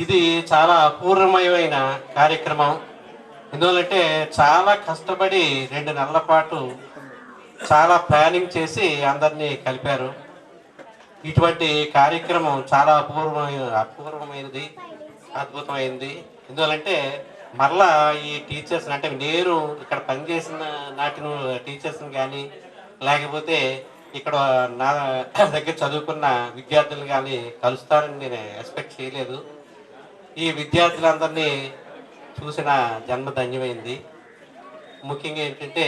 ఇది చాలా అపూర్వమైన కార్యక్రమం. ఎందువల్లంటే చాలా కష్టపడి 2 నెలల పాటు చాలా ప్లానింగ్ చేసి అందరినీ కలిపారు. ఇటువంటి కార్యక్రమం చాలా అపూర్వమైనది, అద్భుతమైంది. ఎందువల్లంటే మరలా ఈ టీచర్స్ అంటే నేను ఇక్కడ పనిచేసిన నాటి టీచర్స్ని కానీ లేకపోతే ఇక్కడ నా దగ్గర చదువుకున్న విద్యార్థులు కానీ కలుస్తారని నేను ఎక్స్పెక్ట్ చేయలేదు. ఈ విద్యార్థులందరినీ చూసిన జన్మ ధన్యమైంది. ముఖ్యంగా ఏంటంటే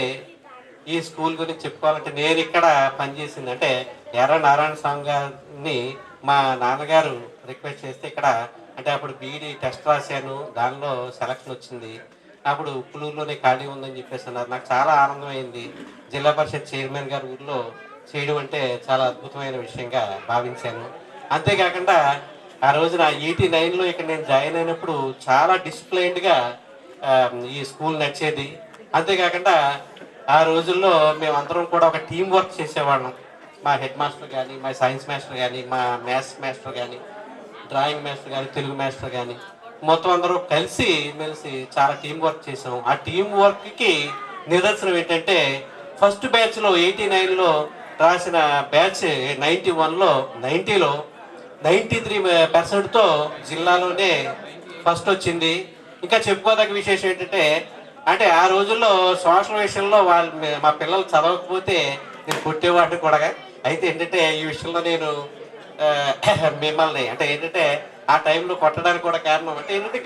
ఈ స్కూల్ గురించి చెప్పుకోవాలంటే నేను ఇక్కడ పనిచేసింది అంటే ఎర్ర నారాయణ స్వామి గారిని మా నాన్నగారు రిక్వెస్ట్ చేస్తే ఇక్కడ అంటే అప్పుడు బీఈడి టెస్ట్ రాశాను, దానిలో సెలక్షన్ వచ్చింది. అప్పుడు ఉప్పులూరులోనే ఖాళీ ఉందని చెప్పేసి అన్నారు. నాకు చాలా ఆనందమైంది. జిల్లా పరిషత్ చైర్మన్ గారు ఊర్లో చేయడం అంటే చాలా అద్భుతమైన విషయంగా భావించాను. అంతేకాకుండా ఆ రోజున 89లో ఇక్కడ నేను జాయిన్ అయినప్పుడు చాలా డిసిప్లైన్డ్గా ఈ స్కూల్ నడిచేది. అంతేకాకుండా ఆ రోజుల్లో మేమందరం కూడా ఒక టీం వర్క్ చేసేవాళ్ళం. మా హెడ్ మాస్టర్ కానీ, మా సైన్స్ మాస్టర్ కానీ, మా మ్యాథ్స్ మాస్టర్ కానీ, డ్రాయింగ్ మాస్టర్ కానీ, తెలుగు మాస్టర్ కానీ మొత్తం అందరూ కలిసి మెలిసి చాలా టీం వర్క్ చేసాం. ఆ టీం వర్క్కి నిదర్శనం ఏంటంటే ఫస్ట్ బ్యాచ్లో 89లో రాసిన బ్యాచ్ 91లో 90లో 93%తో జిల్లాలోనే ఫస్ట్ వచ్చింది. ఇంకా చెప్పుకోదగ్గ విశేషం ఏంటంటే అంటే ఆ రోజుల్లో సోషల్ విషయంలో మా పిల్లలు చదవకపోతే నేను కొట్టేవాడిని కూడా. అయితే ఏంటంటే ఈ విషయంలో నేను మిమ్మల్ని అంటే ఏంటంటే ఆ టైంలో కొట్టడానికి కూడా కారణం అంటే ఏంటంటే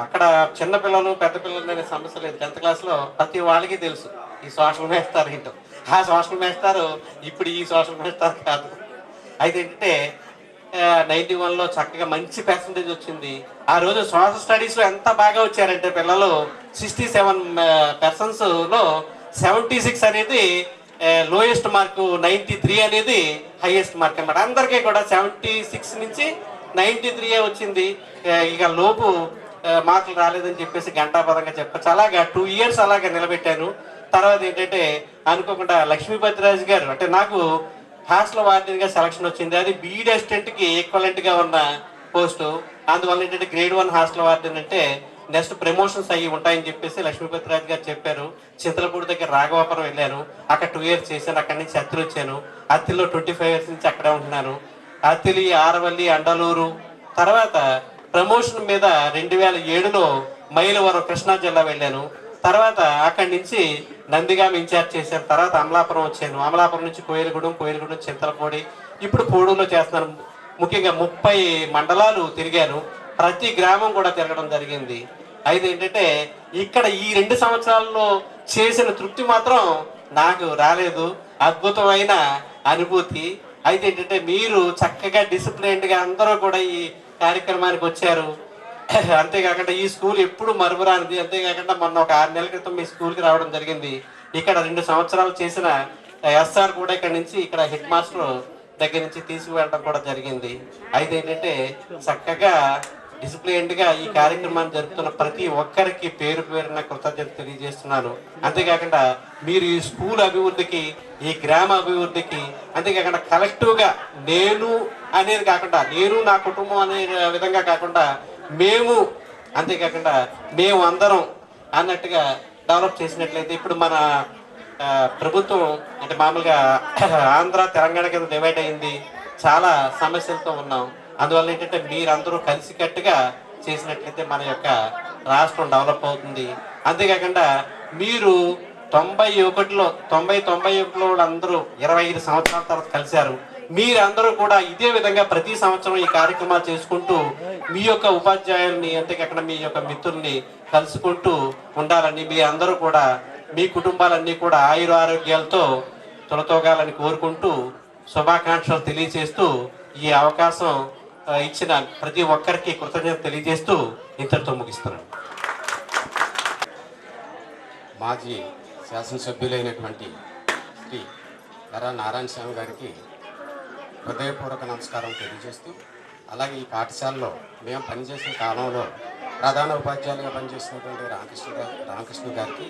అక్కడ చిన్న పిల్లలు పెద్ద పిల్లలు అనే సమస్య లేదు. 10th క్లాస్లో ప్రతి వాళ్ళకి తెలుసు ఈ సోషల్ మేస్తారు ఏంటో. ఆ సోషల్ మేస్తారు ఇప్పుడు ఈ సోషల్ మేస్తారు కాదు. అయితే ఏంటంటే 91లో చక్కగా మంచి పర్సంటేజ్ వచ్చింది. ఆ రోజు సోషల్ స్టడీస్లో ఎంత బాగా వచ్చారంటే పిల్లలు 67%లో 76 అనేది లోయెస్ట్ మార్కు, 93 అనేది హైయెస్ట్ మార్క్ అన్నమాట. అందరికీ కూడా 76 నుంచి 93 వచ్చింది. ఇక లోపు మార్కులు రాలేదని చెప్పేసి గంటాపదంగా చెప్పచ్చు. అలాగా 2 years అలాగా నిలబెట్టాను. తర్వాత ఏంటంటే అనుకోకుండా లక్ష్మీపతిరాజు గారు అంటే నాకు హాస్టల్ వార్డెన్గా సెలక్షన్ వచ్చింది. అది బీఈడి అసిస్టెంట్కి ఈక్వలెంట్గా ఉన్న పోస్టు. అందువల్ల ఏంటంటే గ్రేడ్ 1 హాస్టల్ వార్డెన్ అంటే నెక్స్ట్ ప్రమోషన్స్ అయ్యి ఉంటాయని చెప్పేసి లక్ష్మీపతిరాజు గారు చెప్పారు. చింతలపూడి దగ్గర రాఘవాపురం వెళ్ళాను. అక్కడ 2 years చేశాను. అక్కడి నుంచి అత్తిలి వచ్చాను. అత్తిలో 25 years నుంచి అక్కడే ఉంటున్నాను. అత్తిలి, ఆరవల్లి, అండలూరు. తర్వాత ప్రమోషన్ మీద 2007లో మైలవరం కృష్ణా జిల్లా వెళ్ళాను. తర్వాత అక్కడి నుంచి నందిగామ ఇన్ఛార్జ్ చేశాను. తర్వాత అమలాపురం వచ్చాను. అమలాపురం నుంచి కోయిలగూడెం, చింతలపూడి, ఇప్పుడు పూడూరులో చేస్తున్నాను. ముఖ్యంగా 30 మండలాలు తిరిగాను. ప్రతి గ్రామం కూడా తిరగడం జరిగింది. అయితే ఏంటంటే ఇక్కడ ఈ 2 సంవత్సరాల్లో చేసిన తృప్తి మాత్రం నాకు రాలేదు. అద్భుతమైన అనుభూతి. అయితే ఏంటంటే మీరు చక్కగా డిసిప్లైన్డ్గా అందరూ కూడా ఈ కార్యక్రమానికి వచ్చారు. అంతేకాకుండా ఈ స్కూల్ ఎప్పుడు మరుపురానిది. అంతేకాకుండా మొన్న ఒక 6 నెలల క్రితం మీ స్కూల్కి రావడం జరిగింది. ఇక్కడ 2 సంవత్సరాలు చేసిన ఎస్ఆర్ కూడా ఇక్కడ నుంచి ఇక్కడ హెడ్ మాస్టర్ దగ్గర నుంచి తీసుకువెళ్ళడం కూడా జరిగింది. అయితే ఏంటంటే చక్కగా డిసిప్లైన్డ్గా ఈ కార్యక్రమాన్ని జరుపుతున్న ప్రతి ఒక్కరికి పేరు పేరున కృతజ్ఞత తెలియజేస్తున్నాను. అంతేకాకుండా మీరు ఈ స్కూల్ అభివృద్ధికి, ఈ గ్రామ అభివృద్ధికి, అంతేకాకుండా కలెక్టివ్గా నేను అనేది కాకుండా నేను నా కుటుంబం అనే విధంగా కాకుండా మేము, అంతేకాకుండా మేము అందరం అన్నట్టుగా డెవలప్ చేసినట్లయితే ఇప్పుడు మన ప్రభుత్వం అంటే మామూలుగా ఆంధ్ర తెలంగాణ కింద డివైడ్ అయింది. చాలా సమస్యలతో ఉన్నాం. అందువల్ల ఏంటంటే మీరందరూ కలిసికట్టుగా చేసినట్లయితే మన యొక్క రాష్ట్రం డెవలప్ అవుతుంది. అంతేకాకుండా మీరు 91లో అందరూ 25 సంవత్సరాల తర్వాత కలిశారు. మీరందరూ కూడా ఇదే విధంగా ప్రతి సంవత్సరం ఈ కార్యక్రమాలు చేసుకుంటూ మీ యొక్క ఉపాధ్యాయుల్ని, అంతేకాకుండా మీ యొక్క మిత్రుల్ని కలుసుకుంటూ ఉండాలని, మీ అందరూ కూడా మీ కుటుంబాలన్నీ కూడా ఆయురారోగ్యాలతో తొలతోగాలని కోరుకుంటూ శుభాకాంక్షలు తెలియజేస్తూ ఈ అవకాశం ఇచ్చిన ప్రతి ఒక్కరికి కృతజ్ఞత తెలియజేస్తూ ఇంతటితో ముగిస్తున్నాను. మాజీ శాసనసభ్యులైనటువంటి శ్రీ ఎర్ర నారాయణ స్వామి గారికి హృదయపూర్వక నమస్కారం తెలియజేస్తూ, అలాగే ఈ పాఠశాలలో మేము పనిచేసిన కాలంలో ప్రధాన ఉపాధ్యాయులుగా పనిచేసినటువంటి రామకృష్ణ గారికి,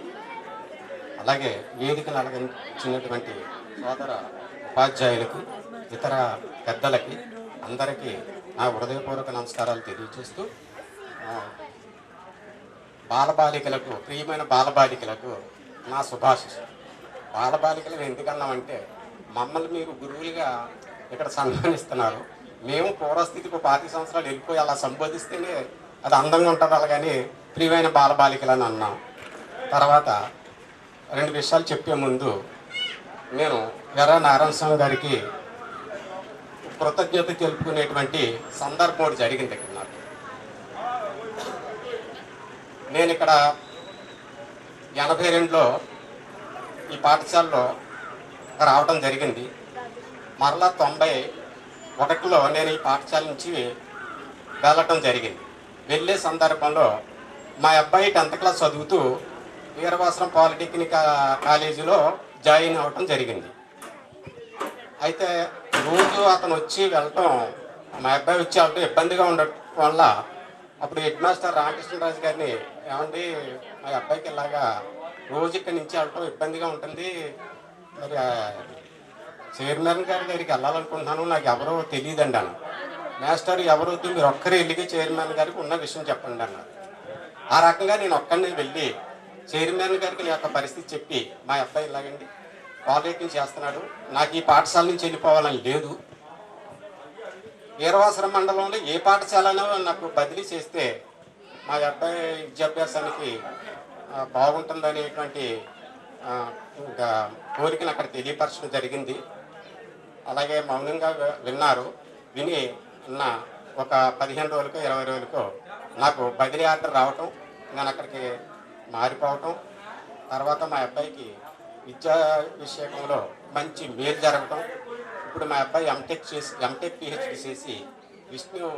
అలాగే వేదికలు అలంకరించినటువంటి సోదర ఉపాధ్యాయులకు, ఇతర పెద్దలకి అందరికీ నా హృదయపూర్వక నమస్కారాలు తెలియజేస్తూ బాలబాలికలకు, ప్రియమైన బాలబాలికలకు నా శుభాశిస్సులు. బాలబాలికలు ఎందుకన్నామంటే మమ్మల్ని మీరు గురువులుగా ఇక్కడ సన్మానిస్తున్నారు. మేము పూర్వస్థితికి 25 సంవత్సరాలు వెళ్ళిపోయి అలా సంబోధిస్తేనే అది అందంగా ఉంటుంది. అలాగని ప్రియమైన బాలబాలికలు అని అన్నాం. తర్వాత 2 విషయాలు చెప్పే ముందు నేను ఎర్ర నారాయణ స్వామి గారికి కృతజ్ఞత తెలుపుకునేటువంటి సందర్భం ఒకటి జరిగింది ఇక్కడ నాకు. నేను ఇక్కడ 82లో ఈ పాఠశాలలో రావడం జరిగింది. మరలా 91లో నేను ఈ పాఠశాల నుంచి వెళ్ళటం జరిగింది. వెళ్ళే సందర్భంలో మా అబ్బాయి 10th క్లాస్ చదువుతూ వీరవాసరం పాలిటెక్నిక్ కాలేజీలో జాయిన్ అవ్వటం జరిగింది. అయితే రోజు అతను వచ్చి వెళ్ళటం, మా అబ్బాయి వచ్చి వెళ్ళటం ఇబ్బందిగా ఉండటం వల్ల అప్పుడు హెడ్ మాస్టర్ రామకృష్ణరాజు గారిని, ఏమండి మా అబ్బాయికి ఇలాగా రోజు ఇక్కడి నుంచి వెళ్ళటం ఇబ్బందిగా ఉంటుంది, మరి చైర్మన్ గారి దగ్గరికి వెళ్ళాలనుకుంటున్నాను, నాకు ఎవరో తెలియదండి అన్న. మాస్టర్ ఎవరొద్దు, మీరు ఒక్కరే వెళ్ళి చైర్మన్ గారికి ఉన్న విషయం చెప్పండి అన్నారు. ఆ రకంగా నేను ఒక్కడిని వెళ్ళి చైర్మన్ గారికి నా యొక్క పరిస్థితి చెప్పి, మా అబ్బాయి ఇలాగండి పాలిటెక్నిక్ చేస్తున్నాడు, నాకు ఈ పాఠశాల నుంచి వెళ్ళిపోవాలని లేదు, వీరవాసరం మండలంలో ఏ పాఠశాలలో నాకు బదిలీ చేస్తే మా అబ్బాయి విద్యాభ్యాసానికి బాగుంటుందనేటువంటి కోరికను అక్కడ తెలియపరచడం జరిగింది. అలాగే మౌనంగా విన్నారు. విని ఉన్న ఒక 15 రోజులకో 20 రోజులకో నాకు బదిలీ ఆర్డర్ రావటం, నేను అక్కడికి మారిపోవటం, తర్వాత మా అబ్బాయికి విద్యా విషయంలో మంచి మేలు జరగటం. ఇప్పుడు మా అబ్బాయి ఎంటెక్ పిహెచ్డి చేసి విష్ణు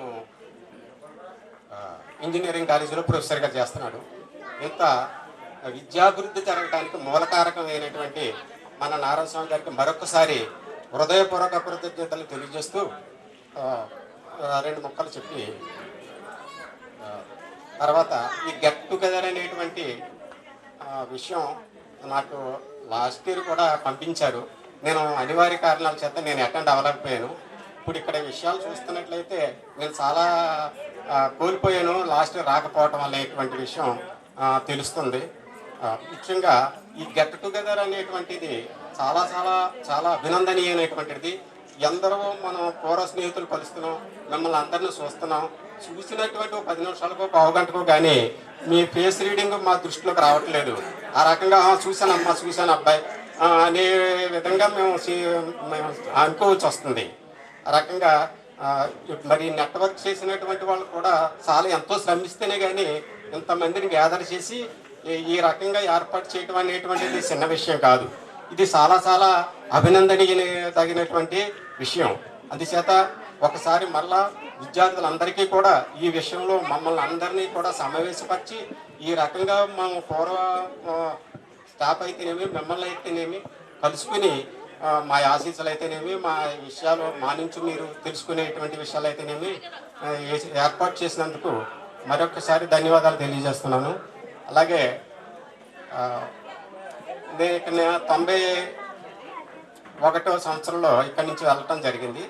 ఇంజనీరింగ్ కాలేజీలో ప్రొఫెసర్గా చేస్తున్నాడు. ఇంత విద్యాభివృద్ధి జరగడానికి మూలకారకమైనటువంటి మన నారాయణ స్వామి గారికి మరొకసారి హృదయపూర్వక కృతజ్ఞతలు తెలియజేస్తూ 2 ముక్కలు చెప్పి తర్వాత ఈ గెట్ టుగెదర్ అనేటువంటి విషయం నాకు లాస్ట్ ఇయర్ కూడా పంపించారు. నేను అనివార్య కారణాల చేత నేను అటెండ్ అవ్వలేకపోయాను. ఇప్పుడు ఇక్కడ విషయాలు చూస్తున్నట్లయితే నేను చాలా కోల్పోయాను లాస్ట్ రాకపోవటం వల్ల ఇటువంటి విషయం తెలుస్తుంది. ముఖ్యంగా ఈ గెట్ టుగెదర్ అనేటువంటిది చాలా చాలా చాలా అభినందనీయమైనటువంటిది. ఎందరో మనం పూర్వ స్నేహితులు కలుస్తున్నాం, మిమ్మల్ని అందరినీ చూస్తున్నాం. చూసినటువంటి 10 నిమిషాలకో పావు గంటకో కానీ మీ ఫేస్ రీడింగ్ మా దృష్టిలోకి రావట్లేదు. ఆ రకంగా చూశాను అబ్బాయి అనే విధంగా మేము అనుకోవచ్చు వస్తుంది. ఆ రకంగా మరి నెట్వర్క్ చేసినటువంటి వాళ్ళు కూడా చాలా ఎంతో శ్రమిస్తేనే కానీ ఇంతమందిని గ్యాదర్ చేసి ఈ రకంగా ఏర్పాటు చేయడం అనేటువంటిది చిన్న విషయం కాదు. ఇది చాలా చాలా అభినందనీయతగినటువంటి విషయం. అందుచేత ఒకసారి మళ్ళా విద్యార్థులందరికీ కూడా ఈ విషయంలో మమ్మల్ని అందరినీ కూడా సమావేశపరిచి ఈ రకంగా మేము పూర్వ స్టాఫ్ అయితేనేమి, మిమ్మల్ని అయితేనేమి కలుసుకుని మా ఆశీస్సులు అయితేనేమి, మా విషయాలు మా నుంచి మీరు తెలుసుకునేటువంటి విషయాలు అయితేనేమి ఏర్పాటు చేసినందుకు మరొకసారి ధన్యవాదాలు తెలియజేస్తున్నాను. అలాగే నేను ఇక్కడ 91వ సంవత్సరంలో ఇక్కడి నుంచి వెళ్ళటం జరిగింది.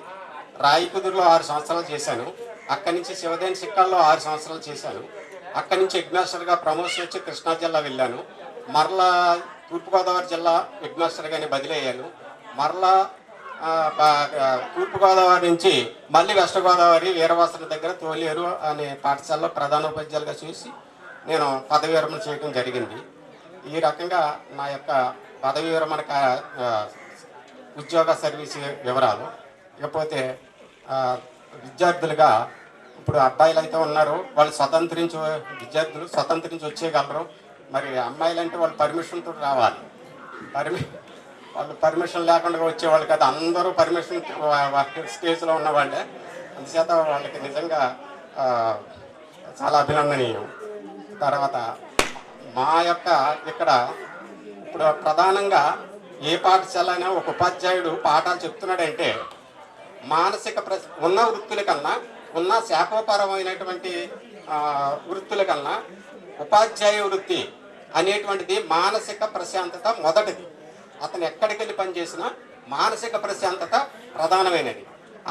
రాయికుదురులో 6 సంవత్సరాలు చేశాను. అక్కడి నుంచి శివదేని సిక్కాల్లో 6 సంవత్సరాలు చేశాను. అక్కడి నుంచి హెడ్ మాస్టర్గా ప్రమోషన్ వచ్చి కృష్ణా జిల్లా వెళ్ళాను. మరలా తూర్పుగోదావరి జిల్లా హెడ్ మాస్టర్గానే బదిలీ అయ్యాను. మరలా తూర్పుగోదావరి నుంచి మళ్ళీ వెస్ట్ గోదావరి వీరవాసరం దగ్గర తోలేరు అనే పాఠశాలలో ప్రధానోపాధ్యాయులుగా చూసి నేను పదవి విరమణ చేయడం జరిగింది. ఈ రకంగా నా యొక్క పదవి విరమణ ఉద్యోగ సర్వీస్ వివరాలు. ఇకపోతే విద్యార్థులుగా ఇప్పుడు అబ్బాయిలు అయితే ఉన్నారు, వాళ్ళు విద్యార్థులు స్వతంత్రించి వచ్చేయగలరు. మరి అమ్మాయిలు అంటే వాళ్ళు పర్మిషన్తో రావాలి. వాళ్ళు పర్మిషన్ లేకుండా వచ్చేవాళ్ళు కదా, అందరూ పర్మిషన్ స్టేజ్లో ఉన్నవాళ్ళే. అందుచేత వాళ్ళకి నిజంగా చాలా అభినందనీయం. తర్వాత మా యొక్క ఇక్కడ ఇప్పుడు ప్రధానంగా ఏ పాఠశాల అయినా ఒక ఉపాధ్యాయుడు పాఠాలు చెప్తున్నాడంటే మానసిక ఉన్న వృత్తుల కన్నా, ఉన్న శాఖోపరమైనటువంటి వృత్తుల కన్నా ఉపాధ్యాయ వృత్తి అనేటువంటిది మానసిక ప్రశాంతత మొదటిది. అతను ఎక్కడికి వెళ్ళి పనిచేసినా మానసిక ప్రశాంతత ప్రధానమైనది.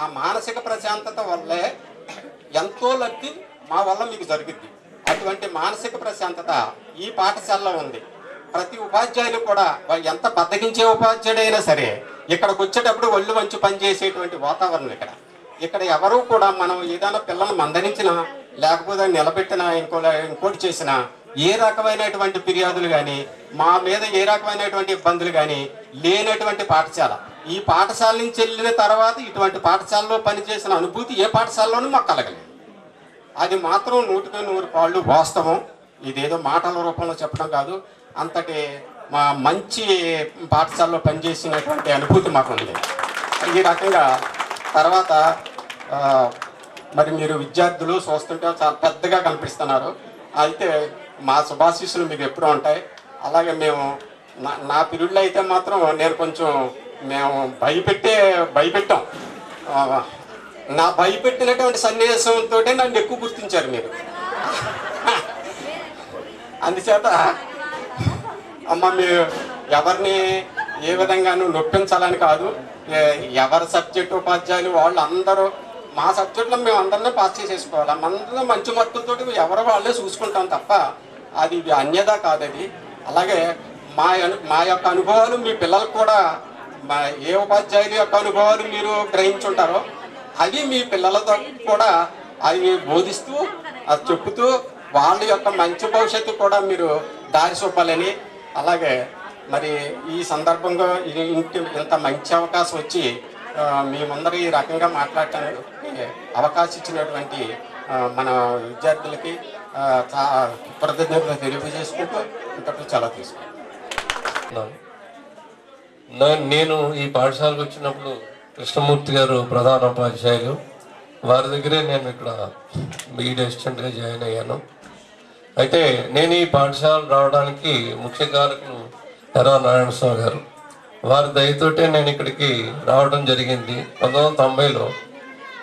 ఆ మానసిక ప్రశాంతత వల్లే ఎంతో లబ్ధి మా వల్ల మీకు జరుగుద్ది. అటువంటి మానసిక ప్రశాంతత ఈ పాఠశాలలో ఉంది. ప్రతి ఉపాధ్యాయులు కూడా ఎంత బద్దకించే ఉపాధ్యాయుడైనా సరే ఇక్కడికి వచ్చేటప్పుడు ఒళ్ళు వంచి పనిచేసేటువంటి వాతావరణం ఇక్కడ ఎవరు కూడా మనం ఏదైనా పిల్లల్ని మందలించినా లేకపోతే నిలబెట్టినా ఇంకోటి చేసినా ఏ రకమైనటువంటి ఫిర్యాదులు కానీ మా మీద ఏ రకమైనటువంటి ఇబ్బందులు కానీ లేనటువంటి పాఠశాల. ఈ పాఠశాల నుంచి వెళ్ళిన తర్వాత ఇటువంటి పాఠశాలలో పనిచేసిన అనుభూతి ఏ పాఠశాలలోనూ మాకు కలగలేదు. అది మాత్రం 100% వాస్తవం. ఇదేదో మాటల రూపంలో చెప్పడం కాదు, అంతటి మా మంచి పాఠశాలలో పనిచేసినటువంటి అనుభూతి మాకు ఉంది. ఈ రకంగా తర్వాత మరి మీరు విద్యార్థులు చూస్తుంటే చాలా పెద్దగా కనిపిస్తున్నారు. అయితే మా శుభాశీస్సులు మీకు ఎప్పుడూ ఉంటాయి. అలాగే మేము నా పీరియడ్లో అయితే మాత్రం నేను కొంచెం మేము భయపెట్టాం. నా భయపెట్టినటువంటి సన్నివేశంతో నన్ను ఎక్కువ గుర్తించారు మీరు. అందుచేత అమ్మ మీరు ఎవరిని ఏ విధంగానూ నొప్పించాలని కాదు, ఎవరి సబ్జెక్టు ఉపాధ్యాయులు వాళ్ళు అందరూ మా సబ్జెక్టులో మేము అందరినీ పాస్ చేసేసుకోవాలి. అందరూ మంచి మార్కులతో ఎవరో వాళ్ళే చూసుకుంటాం తప్ప అది అన్యదా కాదది. అలాగే మా యొక్క అనుభవాలు మీ పిల్లలకు కూడా ఏ ఉపాధ్యాయుల యొక్క అనుభవాలు మీరు గ్రహించుంటారో అవి మీ పిల్లలతో కూడా అవి బోధిస్తూ అది చెప్పుతూ వాళ్ళ యొక్క మంచి భవిష్యత్తు కూడా మీరు దారి చూపాలని. అలాగే మరి ఈ సందర్భంగా ఇంత మంచి అవకాశం వచ్చి మీ ముందర ఈ రకంగా మాట్లాడటానికి అవకాశం ఇచ్చినటువంటి మన విద్యార్థులకి కృతజ్ఞతలు తెలియజేసుకుంటూ ఇంతకు చాలా తీసుకుంటాను. నేను ఈ పాఠశాలకు వచ్చినప్పుడు కృష్ణమూర్తి గారు ప్రధాన ఉపాధ్యాయులు, వారి దగ్గరే నేను ఇక్కడ బీఈడీ అసిస్టెంట్గా జాయిన్ అయ్యాను. అయితే నేను ఈ పాఠశాల రావడానికి ముఖ్య కారకులు ఎర్ర నారాయణస్వామి గారు, వారి దయతోటే నేను ఇక్కడికి రావడం జరిగింది 1990లో.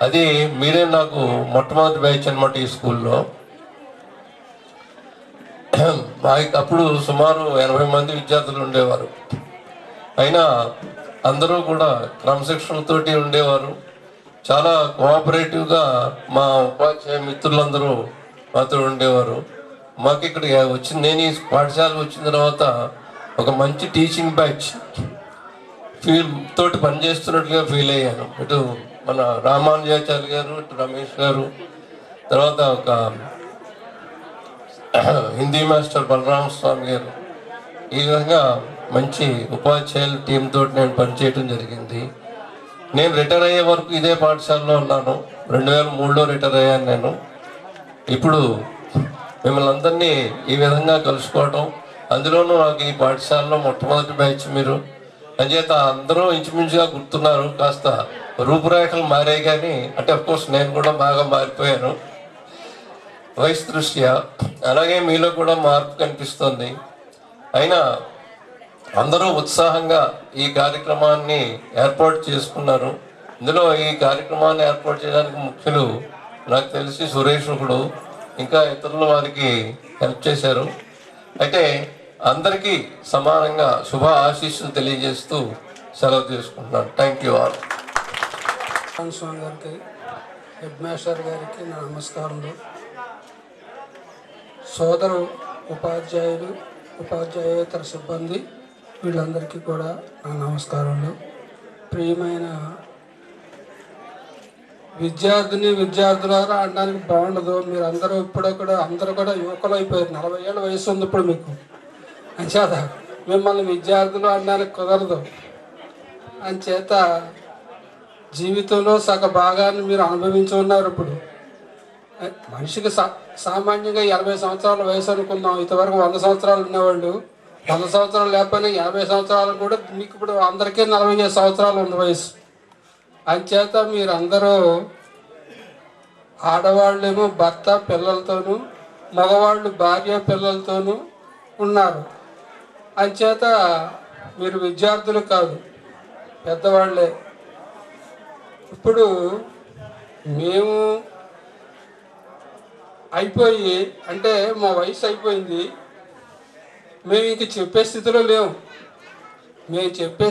అది మీరే నాకు మొట్టమొదటి బ్యాచ్ అనమాట ఈ స్కూల్లో. అప్పుడు సుమారు 80 మంది విద్యార్థులు ఉండేవారు. అయినా అందరూ కూడా క్రమశిక్షణతోటి ఉండేవారు. చాలా కోఆపరేటివ్గా మా ఉపాధ్యాయ మిత్రులందరూ మాతో ఉండేవారు. మాకు ఇక్కడికి నేను ఈ పాఠశాలకు వచ్చిన తర్వాత ఒక మంచి టీచింగ్ బ్యాచ్ తోటి పనిచేస్తున్నట్లుగా ఫీల్ అయ్యాను. ఇటు మన రామానుజాచార్య గారు, ఇటు రమేష్ గారు, తర్వాత ఒక హిందీ మాస్టర్ బలరామ స్వామి గారు, ఈ విధంగా మంచి ఉపాధ్యాయుల టీంతో నేను పనిచేయడం జరిగింది. నేను రిటైర్ అయ్యే వరకు ఇదే పాఠశాలలో ఉన్నాను. 2003లో రిటైర్ అయ్యాను నేను. ఇప్పుడు మిమ్మల్ని అందరినీ ఈ విధంగా కలుసుకోవటం, అందులోనూ నాకు ఈ పాఠశాలలో మొట్టమొదటి బ్యాచ్ మీరు అంచేత అందరూ ఇంచుమించుగా గుర్తున్నారు. కాస్త రూపురేఖలు మారాయి కానీ, అంటే అఫ్కోర్స్ నేను కూడా బాగా మారిపోయాను వయసు దృష్ట్యా. అలాగే మీలో కూడా మార్పు కనిపిస్తుంది. అయినా అందరూ ఉత్సాహంగా ఈ కార్యక్రమాన్ని ఏర్పాటు చేసుకున్నారు. ఇందులో ఈ కార్యక్రమాన్ని ఏర్పాటు చేయడానికి ముఖ్యులు నాకు తెలిసి సురేష్ ఒకడు, ఇంకా ఇతరులు వారికి హెల్ప్ చేశారు. అయితే అందరికీ సమానంగా శుభ ఆశీస్సులు తెలియజేస్తూ సెలవు తీసుకుంటున్నాను. Thank you all. స్వామి గారికి, హెడ్ మాస్టర్ గారికి నా నమస్కారములు. సోదరు ఉపాధ్యాయులు, ఉపాధ్యాయేతర సిబ్బంది వీళ్ళందరికీ కూడా నా నమస్కారములు. ప్రియమైన విద్యార్థులారా అనడానికి బాగుండదు. మీరు అందరూ అందరూ కూడా యువకులు అయిపోయారు. 40 ఏళ్ళ వయసు ఉంది ఇప్పుడు మీకు. అంచేత మిమ్మల్ని విద్యార్థులు అనడానికి కుదరదు. అంచేత జీవితంలో సగ భాగాన్ని మీరు అనుభవించి ఉన్నారు. ఇప్పుడు మనిషికి సామాన్యంగా 80 సంవత్సరాల వయసు అనుకుందాం. ఇంతవరకు 100 సంవత్సరాలు ఉన్నవాళ్ళు, 100 సంవత్సరాలు లేకపోయినా 50 సంవత్సరాలు కూడా మీకు ఇప్పుడు అందరికీ 45 సంవత్సరాలు ఉంది వయసు. అంచేత మీరందరూ ఆడవాళ్ళేమో భర్త పిల్లలతోనూ, మగవాళ్ళు భార్య పిల్లలతోనూ ఉన్నారు. అంచేత మీరు విద్యార్థులు కాదు, పెద్దవాళ్ళే. ఇప్పుడు మేము అయిపోయి అంటే మా వయసు అయిపోయింది, మేము ఇంక చెప్పే స్థితిలో లేవు. మేము చెప్పే